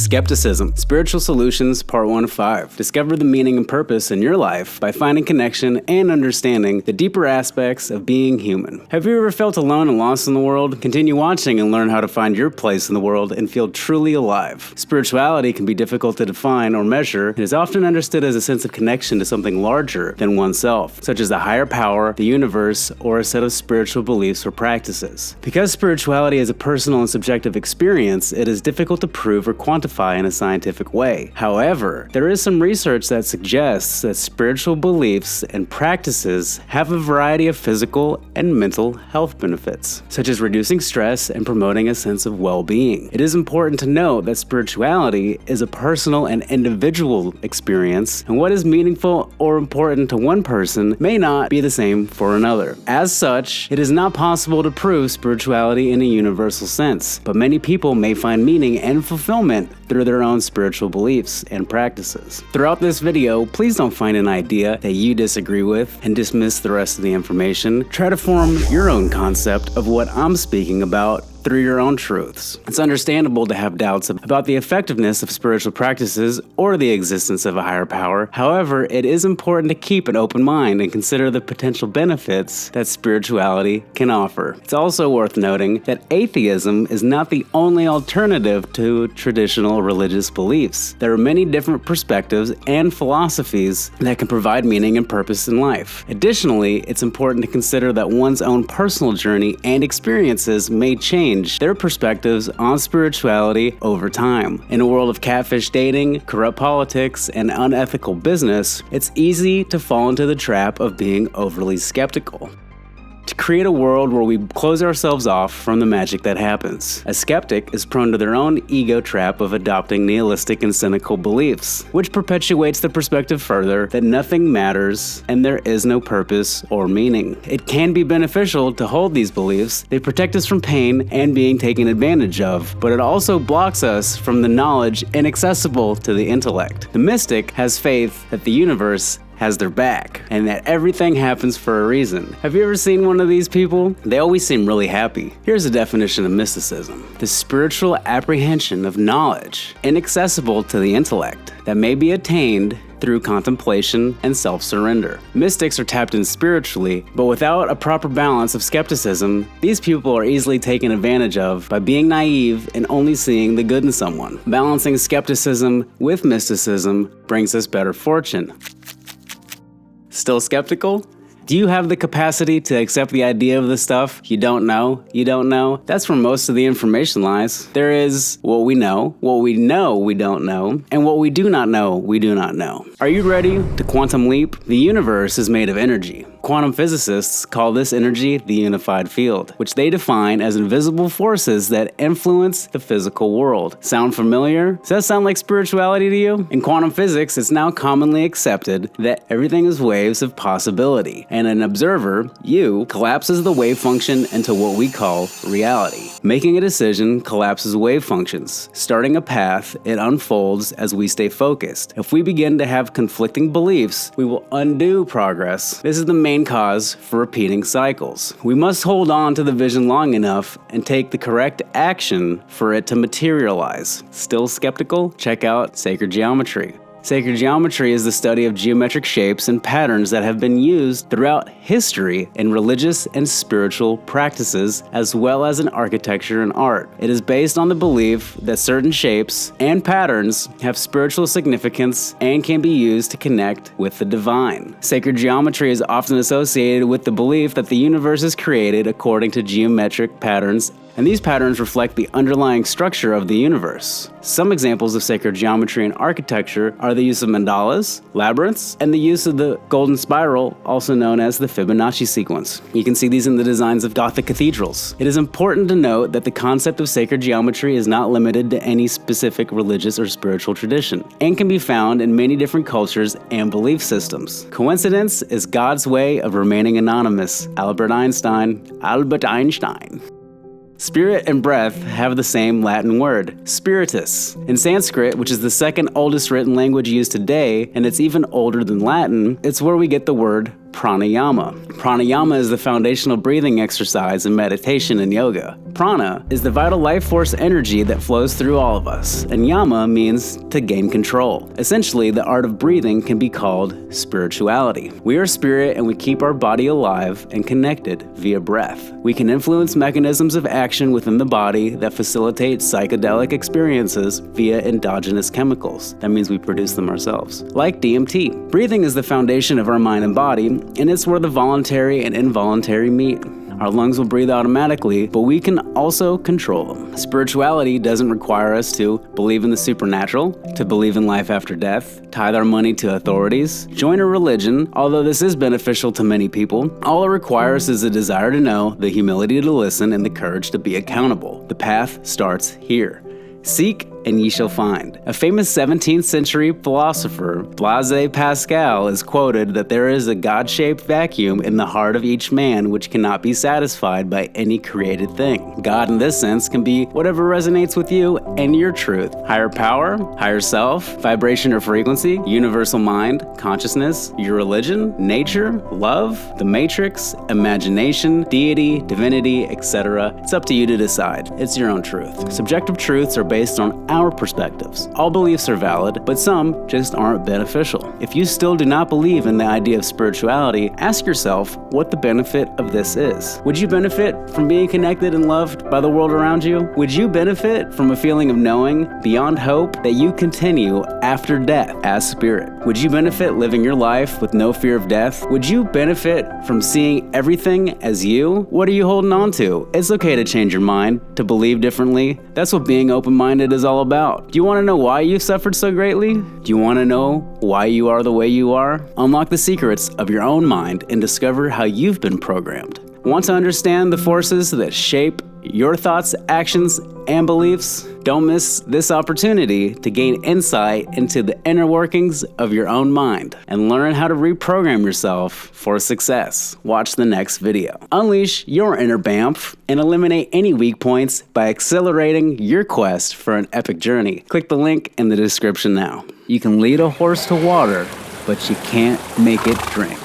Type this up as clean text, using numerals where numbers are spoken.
Skepticism, Spiritual Solutions, Part 1 of 5. Discover the meaning and purpose in your life by finding connection and understanding the deeper aspects of being human. Have you ever felt alone and lost in the world? Continue watching and learn how to find your place in the world and feel truly alive. Spirituality can be difficult to define or measure and is often understood as a sense of connection to something larger than oneself, such as a higher power, the universe, or a set of spiritual beliefs or practices. Because spirituality is a personal and subjective experience, it is difficult to prove or quantify in a scientific way. However, there is some research that suggests that spiritual beliefs and practices have a variety of physical and mental health benefits, such as reducing stress and promoting a sense of well-being. It is important to note that spirituality is a personal and individual experience, and what is meaningful or important to one person may not be the same for another. As such, it is not possible to prove spirituality in a universal sense, but many people may find meaning and fulfillment through their own spiritual beliefs and practices. Throughout this video, please don't find an idea that you disagree with and dismiss the rest of the information. Try to form your own concept of what I'm speaking about through your own truths. It's understandable to have doubts about the effectiveness of spiritual practices or the existence of a higher power. However, it is important to keep an open mind and consider the potential benefits that spirituality can offer. It's also worth noting that atheism is not the only alternative to traditional religious beliefs. There are many different perspectives and philosophies that can provide meaning and purpose in life. Additionally, it's important to consider that one's own personal journey and experiences may change their perspectives on spirituality over time. In a world of catfish dating, corrupt politics, and unethical business, it's easy to fall into the trap of being overly skeptical. To create a world where we close ourselves off from the magic that happens. A skeptic is prone to their own ego trap of adopting nihilistic and cynical beliefs, which perpetuates the perspective further that nothing matters and there is no purpose or meaning. It can be beneficial to hold these beliefs. They protect us from pain and being taken advantage of, but it also blocks us from the knowledge inaccessible to the intellect. The mystic has faith that the universe has their back, and that everything happens for a reason. Have you ever seen one of these people? They always seem really happy. Here's a definition of mysticism: the spiritual apprehension of knowledge, inaccessible to the intellect, that may be attained through contemplation and self-surrender. Mystics are tapped in spiritually, but without a proper balance of skepticism, these people are easily taken advantage of by being naive and only seeing the good in someone. Balancing skepticism with mysticism brings us better fortune. Still skeptical? Do you have the capacity to accept the idea of the stuff you don't know? That's where most of the information lies. There is what we know we don't know, and what we do not know we do not know. Are you ready to quantum leap? The universe is made of energy. Quantum physicists call this energy the unified field, which they define as invisible forces that influence the physical world. Sound familiar? Does that sound like spirituality to you? In quantum physics, it's now commonly accepted that everything is waves of possibility, and an observer, you, collapses the wave function into what we call reality. Making a decision collapses wave functions. Starting a path, it unfolds as we stay focused. If we begin to have conflicting beliefs, we will undo progress. This is the main cause for repeating cycles. We must hold on to the vision long enough and take the correct action for it to materialize. Still skeptical? Check out Sacred Geometry. Sacred geometry is the study of geometric shapes and patterns that have been used throughout history in religious and spiritual practices, as well as in architecture and art. It is based on the belief that certain shapes and patterns have spiritual significance and can be used to connect with the divine. Sacred geometry is often associated with the belief that the universe is created according to geometric patterns, and these patterns reflect the underlying structure of the universe. Some examples of sacred geometry in architecture are the use of mandalas, labyrinths, and the use of the golden spiral, also known as the Fibonacci sequence. You can see these in the designs of Gothic cathedrals. It is important to note that the concept of sacred geometry is not limited to any specific religious or spiritual tradition, and can be found in many different cultures and belief systems. Coincidence is God's way of remaining anonymous. Albert Einstein. Spirit and breath have the same Latin word, spiritus. In Sanskrit, which is the second oldest written language used today, and it's even older than Latin, it's where we get the word pranayama. Pranayama is the foundational breathing exercise in meditation and yoga. Prana is the vital life force energy that flows through all of us, and yama means to gain control. Essentially, the art of breathing can be called spirituality. We are spirit and we keep our body alive and connected via breath. We can influence mechanisms of action within the body that facilitate psychedelic experiences via endogenous chemicals. That means we produce them ourselves, like DMT. Breathing is the foundation of our mind and body, and it's where the voluntary and involuntary meet. Our lungs will breathe automatically, but we can also control them. Spirituality doesn't require us to believe in the supernatural, to believe in life after death, tithe our money to authorities, join a religion, although this is beneficial to many people. All it requires is a desire to know, the humility to listen, and the courage to be accountable. The path starts here. Seek and ye shall find. A famous 17th century philosopher, Blaise Pascal, is quoted that there is a God-shaped vacuum in the heart of each man which cannot be satisfied by any created thing. God in this sense can be whatever resonates with you and your truth. Higher power, higher self, vibration or frequency, universal mind, consciousness, your religion, nature, love, the matrix, imagination, deity, divinity, etc. It's up to you to decide. It's your own truth. Subjective truths are based on our perspectives. All beliefs are valid, but some just aren't beneficial. If you still do not believe in the idea of spirituality, ask yourself what the benefit of this is. Would you benefit from being connected and loved by the world around you? Would you benefit from a feeling of knowing beyond hope that you continue after death as spirit? Would you benefit living your life with no fear of death? Would you benefit from seeing everything as you? What are you holding on to? It's okay to change your mind, to believe differently. That's what being open-minded is all about. Do you want to know why you've suffered so greatly? Do you want to know why you are the way you are? Unlock the secrets of your own mind and discover how you've been programmed. Want to understand the forces that shape your thoughts, actions, and beliefs? Don't miss this opportunity to gain insight into the inner workings of your own mind and learn how to reprogram yourself for success. Watch the next video. Unleash your inner BAMF and eliminate any weak points by accelerating your quest for an epic journey. Click the link in the description now. You can lead a horse to water, but you can't make it drink.